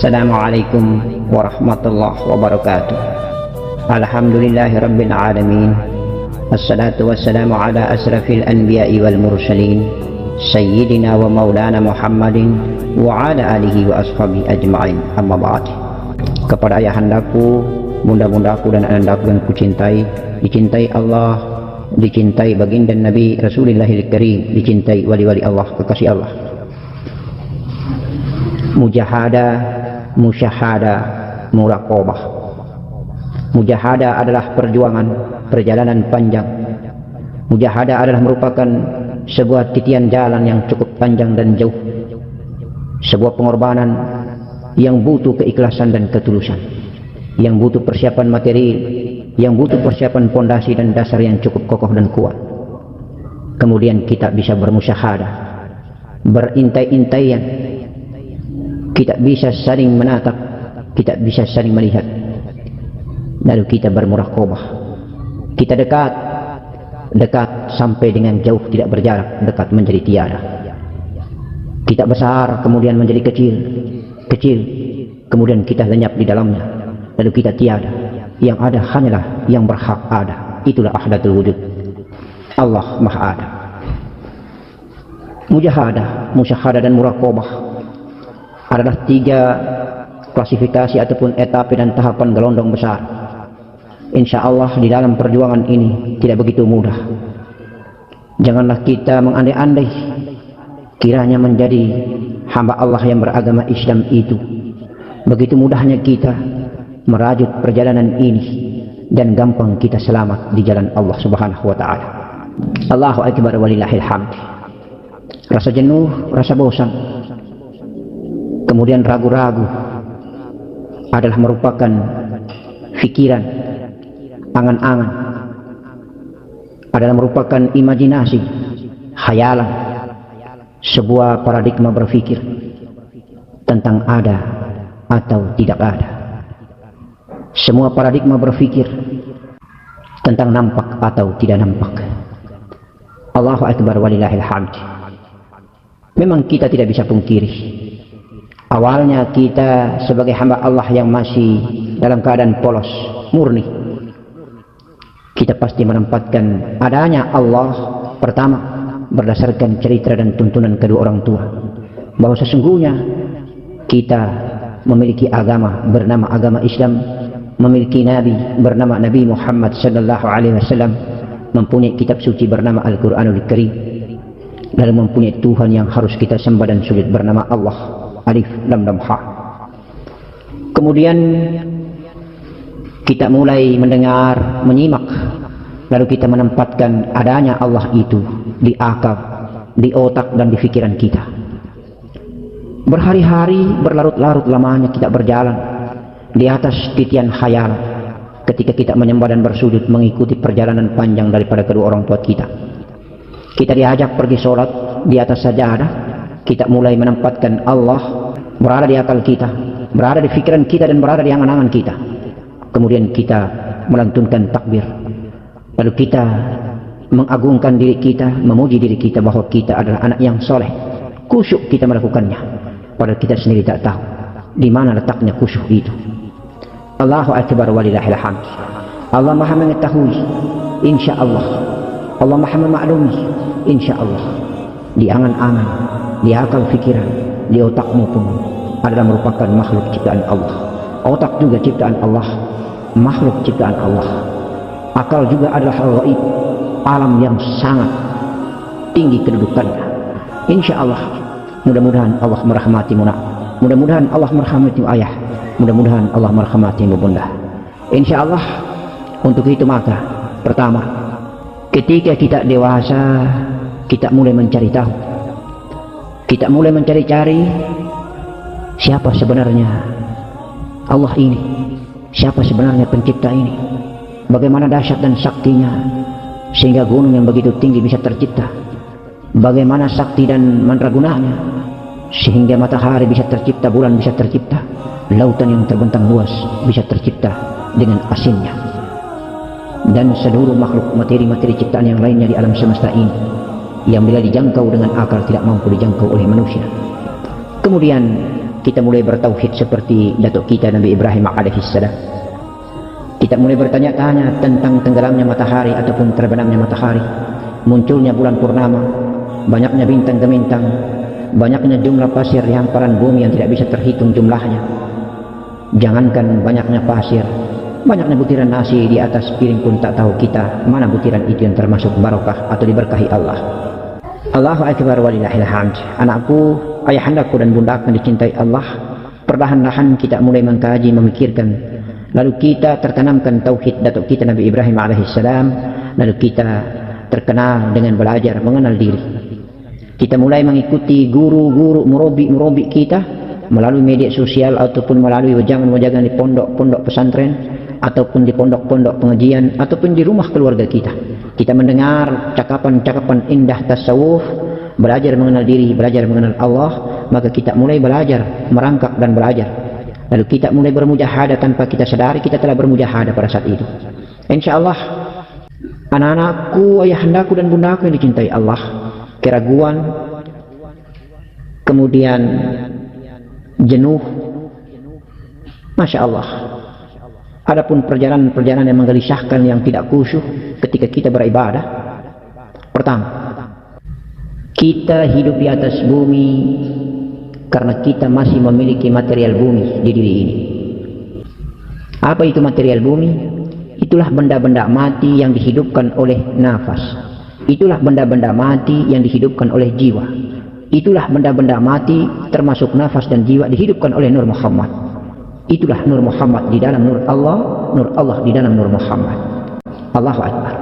Assalamualaikum warahmatullahi wabarakatuh. Alhamdulillahirabbil alamin. Assalatu wassalamu ala asrafil anbiya'i wal mursalin sayyidina wa maulana Muhammadin wa ala alihi wa ashabihi ajma'in. Amma ba'd. Kepada ayahandaku, bunda-bundaku dan anandaku yang kucintai, dicintai Allah, dicintai baginda Nabi Rasulillahil Karim, dicintai wali-wali Allah, kekasih Allah. Mujahadah, musyahadah, muraqabah. Mujahadah adalah perjalanan panjang. Mujahadah adalah merupakan sebuah titian jalan yang cukup panjang dan jauh, sebuah pengorbanan yang butuh keikhlasan dan ketulusan, yang butuh persiapan materi, yang butuh persiapan pondasi dan dasar yang cukup kokoh dan kuat. Kemudian kita bisa bermusyahadah, berintai-intaian, kita bisa saling menatap, kita bisa saling melihat, lalu kita bermuraqabah. Kita dekat sampai dengan jauh, tidak berjarak, dekat menjadi tiada. Kita besar kemudian menjadi kecil kemudian kita lenyap di dalamnya, lalu kita tiada. Yang ada hanyalah yang berhak ada. Itulah ahdatul wujud, Allah maha ada. Mujahadah, musyahadah dan muraqabah adalah 3 klasifikasi ataupun etape dan tahapan gelondong besar. Insya Allah di dalam perjuangan ini tidak begitu mudah. Janganlah kita mengandai-andai kiranya menjadi hamba Allah yang beragama Islam itu begitu mudahnya kita merajut perjalanan ini dan gampang kita selamat di jalan Allah Subhanahu wa taala. Allahu akbar walillahil hamd. Rasa jenuh, rasa bosan, kemudian ragu-ragu adalah merupakan pikiran, angan-angan, adalah merupakan imajinasi, khayalan, sebuah paradigma berpikir tentang ada atau tidak ada. Semua paradigma berpikir tentang nampak atau tidak nampak. Allahu akbar walillahil hamd. Memang kita tidak bisa pungkiri, awalnya kita sebagai hamba Allah yang masih dalam keadaan polos, murni, kita pasti menempatkan adanya Allah pertama berdasarkan cerita dan tuntunan kedua orang tua, bahwa sesungguhnya kita memiliki agama bernama agama Islam, memiliki Nabi bernama Nabi Muhammad sallallahu alaihi wasallam, mempunyai kitab suci bernama Al-Quranul Karim, lalu mempunyai Tuhan yang harus kita sembah dan sujud bernama Allah, Alif Lam Lam Ha. Kemudian kita mulai mendengar, menyimak, lalu kita menempatkan adanya Allah itu di akal, di otak dan di pikiran kita. Berhari-hari, berlarut-larut lamanya kita berjalan di atas titian khayal ketika kita menyembah dan bersujud mengikuti perjalanan panjang daripada kedua orang tua kita. Kita diajak pergi sholat di atas sajadah, kita mulai menempatkan Allah berada di akal kita, berada di pikiran kita dan berada di angan-angan kita. Kemudian kita melantunkan takbir, lalu kita mengagungkan diri kita, memuji diri kita bahwa kita adalah anak yang soleh. Khusyuk kita melakukannya, padahal kita sendiri tak tahu di mana letaknya khusyuk itu. Allahu akbar walillahil hamd. Allah maha mengetahui, insya Allah. Allah maha memaklumi, insya Allah. Di angan-angan, di akal pikiran, di otakmu pun adalah merupakan makhluk ciptaan Allah. Otak juga ciptaan Allah, makhluk ciptaan Allah. Akal juga adalah hal gaib, alam yang sangat tinggi kedudukannya. Insya Allah, mudah-mudahan Allah merahmatimu nak, mudah-mudahan Allah merahmatimu ayah, mudah-mudahan Allah merahmatimu bunda. Insya Allah. Untuk itu maka pertama, ketika kita dewasa, kita mulai mencari tahu, kita mulai mencari-cari siapa sebenarnya Allah ini, siapa sebenarnya pencipta ini, bagaimana dahsyat dan saktinya sehingga gunung yang begitu tinggi bisa tercipta, bagaimana sakti dan mandragunanya sehingga matahari bisa tercipta, bulan bisa tercipta, lautan yang terbentang luas bisa tercipta dengan asinnya, dan seluruh makhluk materi-materi ciptaan yang lainnya di alam semesta ini yang bila dijangkau dengan akal tidak mampu dijangkau oleh manusia. Kemudian kita mulai bertauhid seperti datuk kita Nabi Ibrahim alaihissalam. Kita mulai bertanya-tanya tentang tenggelamnya matahari ataupun terbenamnya matahari, munculnya bulan purnama, banyaknya bintang gemintang, banyaknya jumlah pasir di hamparan bumi yang tidak bisa terhitung jumlahnya. Jangankan banyaknya pasir, banyaknya butiran nasi di atas piring pun tak tahu kita mana butiran itu yang termasuk barokah atau diberkahi Allah. Allahu Akbar walillahil hamd. Anakku, ayahandaku dan bundaku yang dicintai Allah, perlahan-lahan kita mulai mengkaji, memikirkan, lalu kita tertanamkan tauhid datuk kita Nabi Ibrahim alaihissalam, lalu kita terkenal dengan belajar mengenal diri. Kita mulai mengikuti guru-guru murabi kita melalui media sosial ataupun melalui wajangan-wajangan di pondok-pondok pesantren ataupun di pondok-pondok pengajian ataupun di rumah keluarga kita. Kita mendengar cakapan-cakapan indah tasawuf, belajar mengenal diri, belajar mengenal Allah, maka kita mulai belajar, merangkak dan belajar. Lalu kita mulai bermujahadah tanpa kita sadari kita telah bermujahadah pada saat itu. Insyaallah, anak-anakku, ayahandaku dan bundaku yang dicintai Allah, keraguan, kemudian jenuh, Masya Allah. Adapun perjalanan-perjalanan yang menggelisahkan, yang tidak khusyuk ketika kita beribadah. Pertama, kita hidup di atas bumi karena kita masih memiliki material bumi di diri ini. Apa itu material bumi? Itulah benda-benda mati yang dihidupkan oleh nafas. Itulah benda-benda mati yang dihidupkan oleh jiwa. Itulah benda-benda mati termasuk nafas dan jiwa dihidupkan oleh Nur Muhammad. Itulah Nur Muhammad di dalam Nur Allah di dalam Nur Muhammad. Allahu Akbar.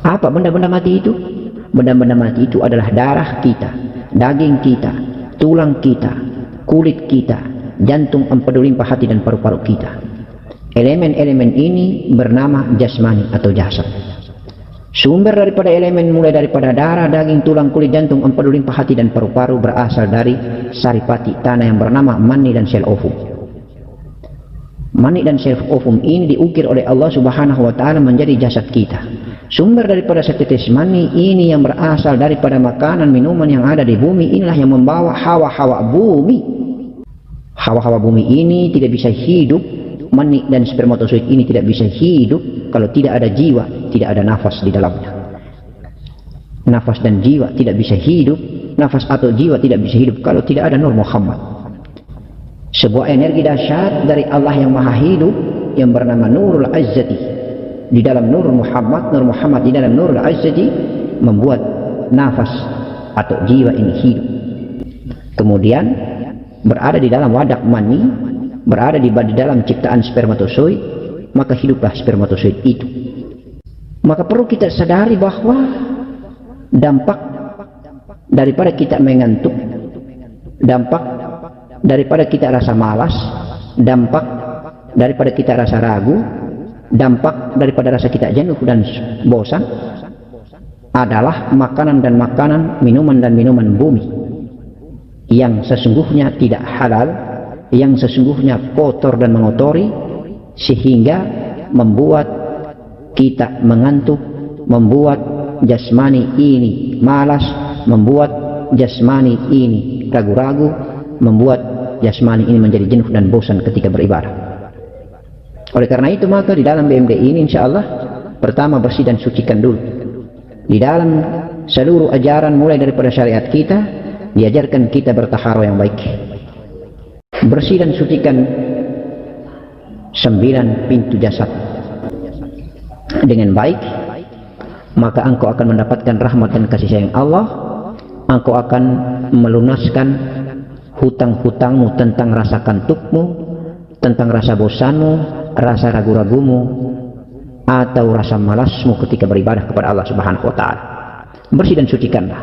Apa benda-benda mati itu? Benda-benda mati itu adalah darah kita, daging kita, tulang kita, kulit kita, jantung, empedu, limpa, hati dan paru-paru kita. Elemen-elemen ini bernama jasmani atau jasad. Sumber daripada elemen mulai daripada darah, daging, tulang, kulit, jantung, empedu, limpa, hati dan paru-paru berasal dari saripati tanah yang bernama mani dan sel ovum. Mani dan sel ovum ini diukir oleh Allah Subhanahu wa taala menjadi jasad kita. Sumber daripada setetes mani ini yang berasal daripada makanan minuman yang ada di bumi, inilah yang membawa hawa-hawa bumi. Hawa-hawa bumi ini tidak bisa hidup, mani dan spermatozoid ini tidak bisa hidup kalau tidak ada jiwa, tidak ada nafas di dalamnya. Nafas dan jiwa tidak bisa hidup, nafas atau jiwa tidak bisa hidup kalau tidak ada Nur Muhammad. Sebuah energi dahsyat dari Allah yang maha hidup yang bernama Nurul Azzati di dalam Nur Muhammad di dalam Nurul Azzati membuat nafas atau jiwa ini hidup. Kemudian berada di dalam wadah mani, berada di dalam ciptaan spermatozoid, maka hiduplah spermatozoid itu. Maka perlu kita sadari bahwa dampak daripada kita mengantuk, dampak daripada kita rasa malas, dampak daripada kita rasa ragu, dampak daripada rasa kita jenuh dan bosan adalah makanan dan makanan, minuman dan minuman bumi yang sesungguhnya tidak halal, yang sesungguhnya kotor dan mengotori, sehingga membuat kita mengantuk, membuat jasmani ini malas, membuat jasmani ini ragu-ragu, membuat jasmani ini menjadi jenuh dan bosan ketika beribadah. Oleh karena itu maka di dalam BMD ini insya Allah pertama bersih dan sucikan dulu. Di dalam seluruh ajaran mulai daripada syariat kita diajarkan kita bertaharah yang baik. Bersih dan sucikan 9 pintu jasad dengan baik, maka engkau akan mendapatkan rahmat dan kasih sayang Allah. Engkau akan melunaskan hutang-hutangmu tentang rasa kantukmu, tentang rasa bosanmu, rasa ragu-ragumu, atau rasa malasmu ketika beribadah kepada Allah Subhanahu wa taala. Bersih dan sucikanlah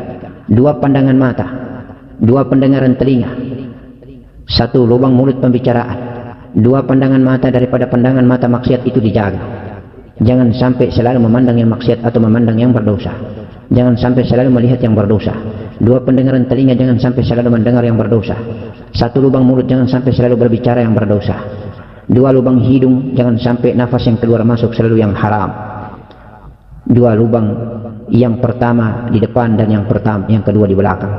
2 pandangan mata, 2 pendengaran telinga, 1 lubang mulut pembicaraan, 2 pandangan mata daripada pandangan mata maksiat itu dijaga. Jangan sampai selalu memandang yang maksiat atau memandang yang berdosa. Jangan sampai selalu melihat yang berdosa. 2 pendengaran telinga, jangan sampai selalu mendengar yang berdosa. 1 lubang mulut, jangan sampai selalu berbicara yang berdosa. 2 lubang hidung, jangan sampai nafas yang keluar masuk selalu yang haram. 2 dua lubang, yang pertama di depan dan yang kedua di belakang.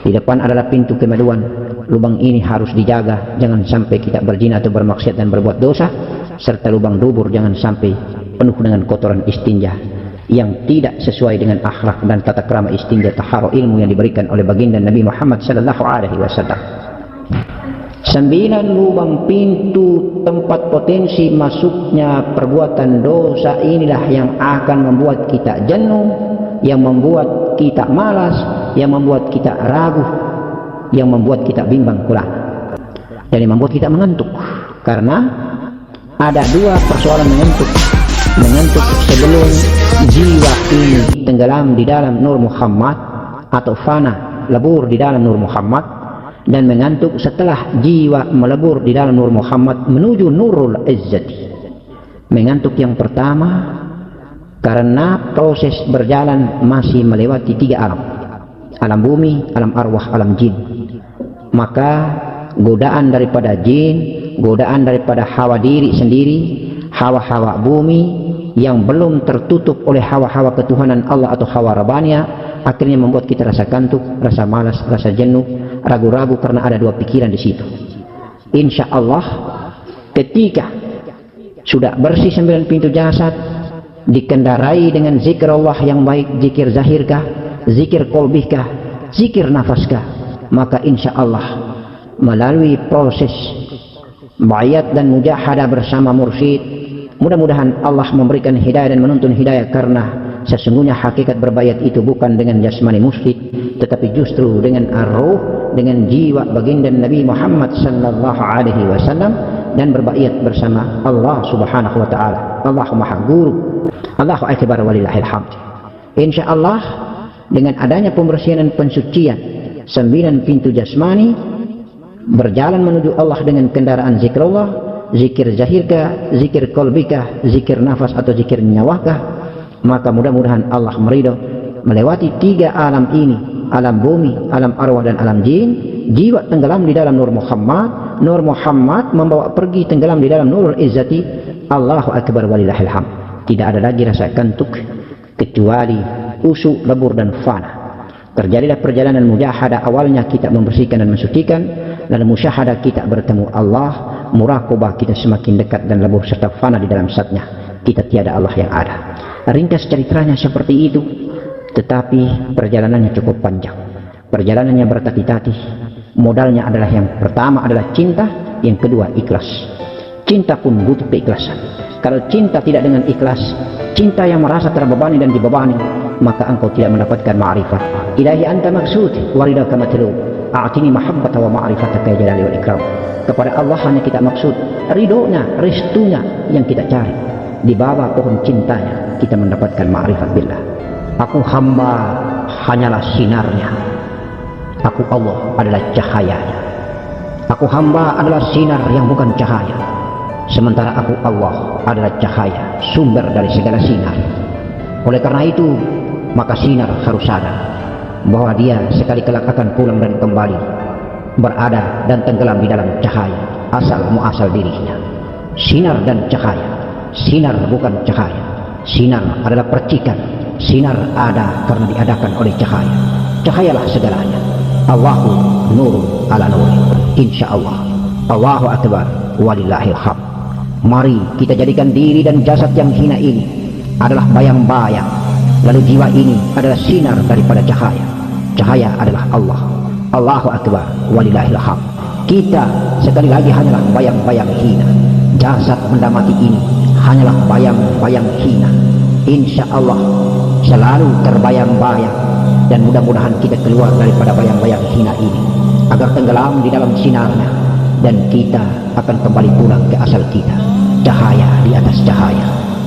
Di depan adalah pintu kemaluan. Lubang ini harus dijaga, jangan sampai kita berzina atau bermaksiat dan berbuat dosa. Serta lubang dubur jangan sampai penuh dengan kotoran istinja yang tidak sesuai dengan akhlak dan tata krama istinja taharah ilmu yang diberikan oleh baginda Nabi Muhammad sallallahu alaihi wasallam. 9 lubang pintu tempat potensi masuknya perbuatan dosa inilah yang akan membuat kita jenuh, yang membuat kita malas, yang membuat kita ragu, yang membuat kita bimbang pula, dan yang membuat kita mengantuk. Karena ada 2 persoalan mengantuk sebelum jiwa ini tenggelam di dalam Nur Muhammad atau fana lebur di dalam Nur Muhammad, dan mengantuk setelah jiwa melebur di dalam Nur Muhammad menuju Nurul Izzati. Mengantuk yang pertama karena proses berjalan masih melewati 3 alam. Alam bumi, alam arwah, alam jin. Maka godaan daripada jin, godaan daripada hawa diri sendiri, hawa-hawa bumi yang belum tertutup oleh hawa-hawa ketuhanan Allah atau hawa rabania, akhirnya membuat kita rasa kantuk, rasa malas, rasa jenuh, ragu-ragu karena ada 2 pikiran di situ. Insya Allah ketika sudah bersih 9 pintu jasad, dikendarai dengan zikir Allah yang baik, zikir zahirkah, zikir kolbihkah, zikir nafaskah, maka insya Allah melalui proses bayat dan mujahadah bersama mursyid, mudah-mudahan Allah memberikan hidayah dan menuntun hidayah, karena sesungguhnya hakikat berbayat itu bukan dengan jasmani mursyid, tetapi justru dengan ar-ruh, dengan jiwa baginda Nabi Muhammad sallallahu alaihi wasallam, dan berbayat bersama Allah subhanahu wa ta'ala. Allahu maha guru, Allahu akbar walillahil hamd. Insyaallah dengan adanya pembersihan dan pensucian 9 pintu jasmani, berjalan menuju Allah dengan kendaraan zikrullah, zikir zahirkah, zikir kolbikah, zikir nafas atau zikir nyawakah, maka mudah-mudahan Allah meridho melewati 3 alam ini, alam bumi, alam arwah dan alam jin. Jiwa tenggelam di dalam Nur Muhammad, Nur Muhammad membawa pergi tenggelam di dalam Nurul Izzati. Allahu akbar walillahil hamd. Tidak ada lagi rasa kantuk kecuali usuk, lebur dan fana. Terjadilah perjalanan mujahadah. Awalnya kita membersihkan dan mensucikan, lalu musyahadah kita bertemu Allah, muraqabah kita semakin dekat dan lebur serta fana di dalam zatnya. Kita tiada Allah yang ada. Ringkas ceritanya seperti itu, tetapi perjalanannya cukup panjang. Perjalanannya bertati-tati. Modalnya adalah yang pertama adalah cinta, yang kedua ikhlas. Cinta pun butuh keikhlasan. Kalau cinta tidak dengan ikhlas, cinta yang merasa terbebani dan dibebani, maka engkau tidak mendapatkan ma'rifat. Ilahi anta maksud waridaka matlub, a'tini mahabbata wa ma'rifataka ya jalali wal ikram. Kepada Allah hanya kita maksud, ridhonya, restunya yang kita cari. Di bawah pohon cintanya kita mendapatkan ma'rifat billah. Aku hamba hanyalah sinarnya, aku Allah adalah cahayanya. Aku hamba adalah sinar yang bukan cahaya, sementara aku Allah adalah cahaya, sumber dari segala sinar. Oleh karena itu, maka sinar harus sadar bahwa dia sekali kelak akan pulang dan kembali berada dan tenggelam di dalam cahaya asal muasal dirinya. Sinar dan cahaya. Sinar bukan cahaya. Sinar adalah percikan. Sinar ada karena diadakan oleh cahaya. Cahayalah segalanya. Allahu nurun ala nuri. Insyaallah. Allahu akbar walillahil hamd. Mari kita jadikan diri dan jasad yang hina ini adalah bayang-bayang, lalu jiwa ini adalah sinar daripada cahaya. Cahaya adalah Allah. Allahu akbar walillahil hamd. Kita sekali lagi hanyalah bayang-bayang hina. Jasad benda mati ini hanyalah bayang-bayang hina. Insya Allah selalu terbayang-bayang, dan mudah-mudahan kita keluar daripada bayang-bayang hina ini agar tenggelam di dalam sinarnya, dan kita akan kembali pulang ke asal kita, cahaya di atas cahaya.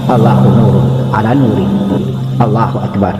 Allahu nurun ala nurin. Allahu akbar.